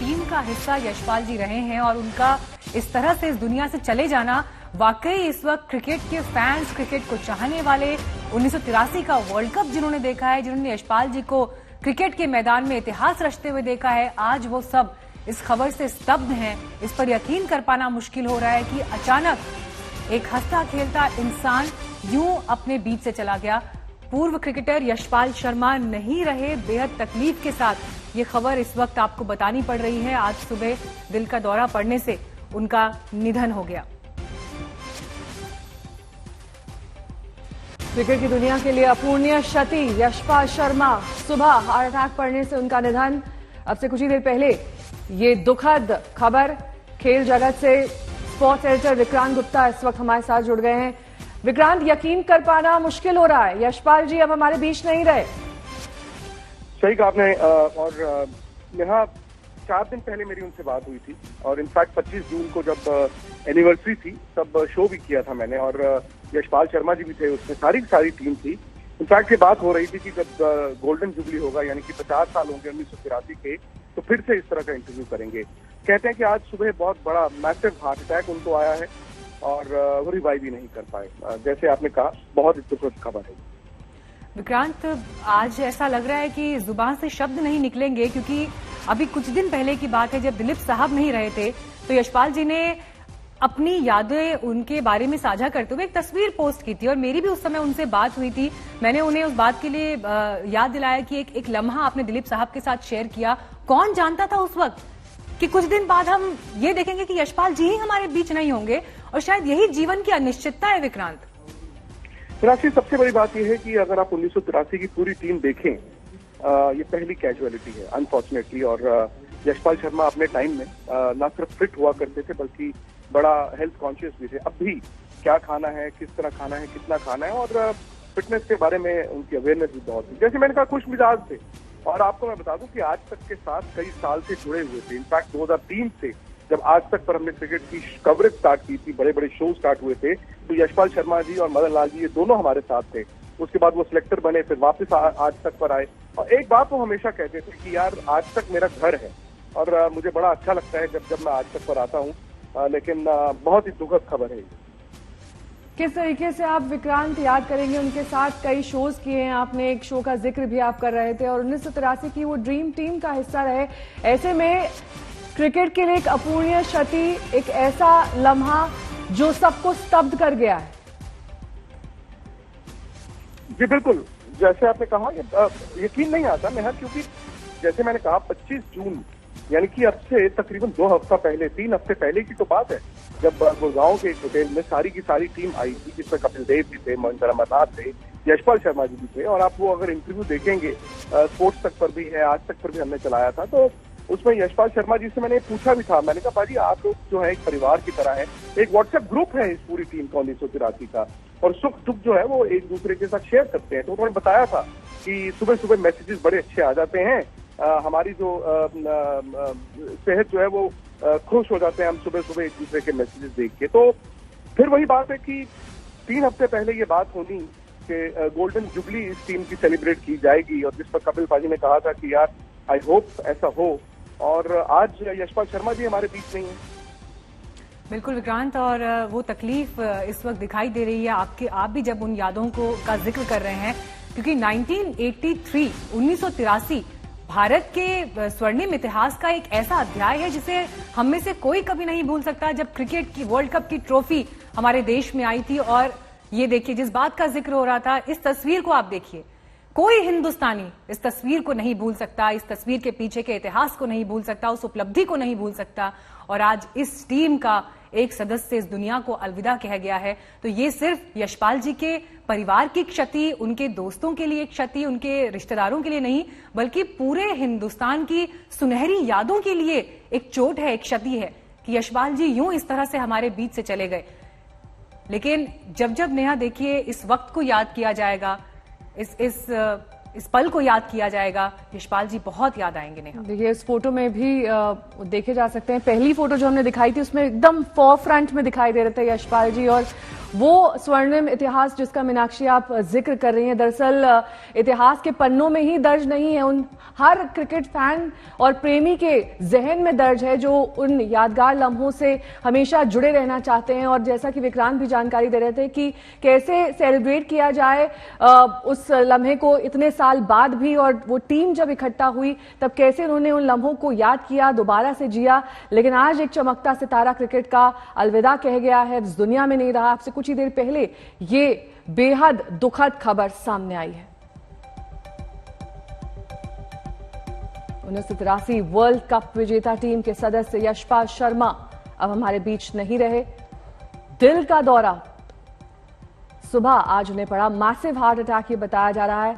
Team का हिस्सा यशपाल जी रहे हैं और उनका इस तरह से इस दुनिया से चले जाना वाकई इस वक्त क्रिकेट के फैंस, क्रिकेट को चाहने वाले, 1983 का वर्ल्ड कप जिन्होंने देखा है, जिन्होंने यशपाल जी को क्रिकेट के मैदान में इतिहास रचते हुए देखा है, आज वो सब इस खबर से स्तब्ध हैं। इस पर यकीन कर पाना मुश्किल हो रहा है कि अचानक एक हंसता खेलता इंसान यूं अपने बीच से चला गया। पूर्व क्रिकेटर यशपाल शर्मा नहीं रहे। बेहद तकलीफ के साथ ये खबर इस वक्त आपको बतानी पड़ रही है। आज सुबह दिल का दौरा पड़ने से उनका निधन हो गया। क्रिकेट की दुनिया के लिए अपूर्णीय क्षति, यशपाल शर्मा। सुबह हार्ट अटैक पड़ने से उनका निधन। अब से कुछ ही देर पहले ये दुखद खबर खेल जगत से स्पोर्ट्स एडिटर विक्रांत गुप्ता इस वक्त हमारे साथ जुड़ गए हैं। विक्रांत, यकीन कर पाना मुश्किल हो रहा है, यशपाल जी अब हमारे बीच नहीं रहे। सही कहा आपने। और यहाँ 4 दिन पहले मेरी उनसे बात हुई थी और इनफैक्ट 25 जून को जब एनिवर्सरी थी तब शो भी किया था मैंने और यशपाल शर्मा जी भी थे उसमें, सारी टीम थी। इनफैक्ट ये बात हो रही थी कि जब गोल्डन जुबली होगा यानी कि 50 साल होंगे 1983 के, तो फिर से इस तरह का इंटरव्यू करेंगे। कहते हैं कि आज सुबह बहुत बड़ा मैसिव हार्ट अटैक उनको आया है और वो रिवाइव भी नहीं कर पाए। जैसे आपने कहा, बहुत दुखद खबर है। विक्रांत, आज ऐसा लग रहा है कि जुबान से शब्द नहीं निकलेंगे, क्योंकि अभी कुछ दिन पहले की बात है जब दिलीप साहब नहीं रहे थे तो यशपाल जी ने अपनी यादें उनके बारे में साझा करते हुए एक तस्वीर पोस्ट की थी और मेरी भी उस समय उनसे बात हुई थी। मैंने उन्हें उस बात के लिए याद दिलाया कि एक लम्हा आपने दिलीप साहब के साथ शेयर किया। कौन जानता था उस वक्त कि कुछ दिन बाद हम ये देखेंगे कि यशपाल जी ही हमारे बीच नहीं होंगे, और शायद यही जीवन की अनिश्चितता है। विक्रांत, राशि, सबसे बड़ी बात यह है कि अगर आप 1983 की पूरी टीम देखें, ये पहली कैजुअलिटी है अनफॉर्चुनेटली। और यशपाल शर्मा अपने टाइम में न सिर्फ फिट हुआ करते थे बल्कि बड़ा हेल्थ कॉन्शियस भी थे। अब भी क्या खाना है, किस तरह खाना है, कितना खाना है और फिटनेस के बारे में उनकी अवेयरनेस भी बहुत थी। जैसे मैंने कहा, खुश मिजाज थे। और आपको मैं बता दूं कि आज तक के साथ कई साल से जुड़े हुए थे। इनफैक्ट 2003 से जब आज तक पर हमने क्रिकेट की कवरेज स्टार्ट की थी, बड़े बड़े शो स्टार्ट हुए थे, तो यशपाल शर्मा जी और मदन लाल जी ये दोनों हमारे साथ थे। उसके बाद वो सिलेक्टर बने, फिर वापस आज तक पर आए और एक बात वो हमेशा कहते थे कि यार आज तक मेरा घर है और मुझे बड़ा अच्छा लगता है जब मैं आज तक पर आता हूँ। लेकिन बहुत ही दुखद खबर है। किस तरीके से आप विक्रांत याद करेंगे? उनके साथ कई शोज किए हैं आपने, एक शो का जिक्र भी आप कर रहे थे और 1983 की वो ड्रीम टीम का हिस्सा रहे। ऐसे में क्रिकेट के लिए एक अपूर्णीय क्षति, एक ऐसा लम्हा जो सबको स्तब्ध कर गया है। जी बिल्कुल, जैसे आपने कहा, यकीन नहीं आता नेहा, क्योंकि जैसे मैंने कहा 25 जून यानी कि अब से तकरीबन 2 हफ्ता पहले, 3 हफ्ते पहले की तो बात है, जब गुड़गांव के एक होटल में सारी की सारी टीम आई थी, जिसमें कपिल देव भी थे, मोइनुद्दीन अहमद थे, यशपाल शर्मा जी भी थे। और आप वो अगर इंटरव्यू देखेंगे, स्पोर्ट्स तक पर भी है, आज तक पर भी हमने चलाया था, तो उसमें यशपाल शर्मा जी से मैंने पूछा भी था। मैंने कहा, भाजी आप लोग जो है एक परिवार की तरह है, एक व्हाट्सएप ग्रुप है इस पूरी टीम का 1983 का, और सुख दुख जो है वो एक दूसरे के साथ शेयर करते हैं। तो उन्होंने बताया था कि सुबह सुबह मैसेजेस बड़े अच्छे आ जाते हैं, हमारी जो सेहत जो है वो खुश हो जाते हैं हम सुबह सुबह एक दूसरे के मैसेजेस देख के। तो फिर वही बात है कि 3 हफ्ते पहले ये बात होनी कि गोल्डन जुबली इस टीम की सेलिब्रेट की जाएगी और जिस पर कपिल पाजी ने कहा था कि यार आई होप ऐसा हो, और आज यशपाल शर्मा जी हमारे बीच नहीं है। बिल्कुल विक्रांत, और वो तकलीफ इस वक्त दिखाई दे रही है आप भी जब उन यादों का जिक्र कर रहे हैं, क्योंकि 1983 भारत के स्वर्णिम इतिहास का एक ऐसा अध्याय है जिसे हम में से कोई कभी नहीं भूल सकता, जब क्रिकेट की वर्ल्ड कप की ट्रॉफी हमारे देश में आई थी। और ये देखिए, जिस बात का जिक्र हो रहा था, इस तस्वीर को आप देखिए, कोई हिंदुस्तानी इस तस्वीर को नहीं भूल सकता, इस तस्वीर के पीछे के इतिहास को नहीं भूल सकता, उस उपलब्धि को नहीं भूल सकता। और आज इस टीम का एक सदस्य इस दुनिया को अलविदा कह गया है। तो ये सिर्फ यशपाल जी के परिवार की क्षति, उनके दोस्तों के लिए क्षति, उनके रिश्तेदारों के लिए नहीं, बल्कि पूरे हिंदुस्तान की सुनहरी यादों के लिए एक चोट है, एक क्षति है कि यशपाल जी यूं इस तरह से हमारे बीच से चले गए। लेकिन जब जब नेहा देखिए इस वक्त को याद किया जाएगा, इस पल को याद किया जाएगा, यशपाल जी बहुत याद आएंगे नेहा। देखिए, इस फोटो में भी देखे जा सकते हैं, पहली फोटो जो हमने दिखाई थी उसमें एकदम फोर फ्रंट में दिखाई दे रहे थे यशपाल जी, और वो स्वर्णिम इतिहास जिसका मीनाक्षी आप जिक्र कर रही हैं, दरअसल इतिहास के पन्नों में ही दर्ज नहीं है, उन हर क्रिकेट फैन और प्रेमी के जहन में दर्ज है जो उन यादगार लम्हों से हमेशा जुड़े रहना चाहते हैं। और जैसा कि विक्रांत भी जानकारी दे रहे थे कि कैसे सेलिब्रेट किया जाए उस लम्हे को इतने साल बाद भी, और वो टीम जब इकट्ठा हुई तब कैसे उन्होंने उन लम्हों को याद किया, दोबारा से जिया। लेकिन आज एक चमकता सितारा क्रिकेट का अलविदा कह गया है, इस दुनिया में नहीं रहा। आपसे कुछ ही देर पहले ये बेहद दुखद खबर सामने आई है। 1983 वर्ल्ड कप विजेता टीम के सदस्य यशपाल शर्मा अब हमारे बीच नहीं रहे। दिल का दौरा सुबह आज उन्हें पड़ा, मैसिव हार्ट अटैक ये बताया जा रहा है।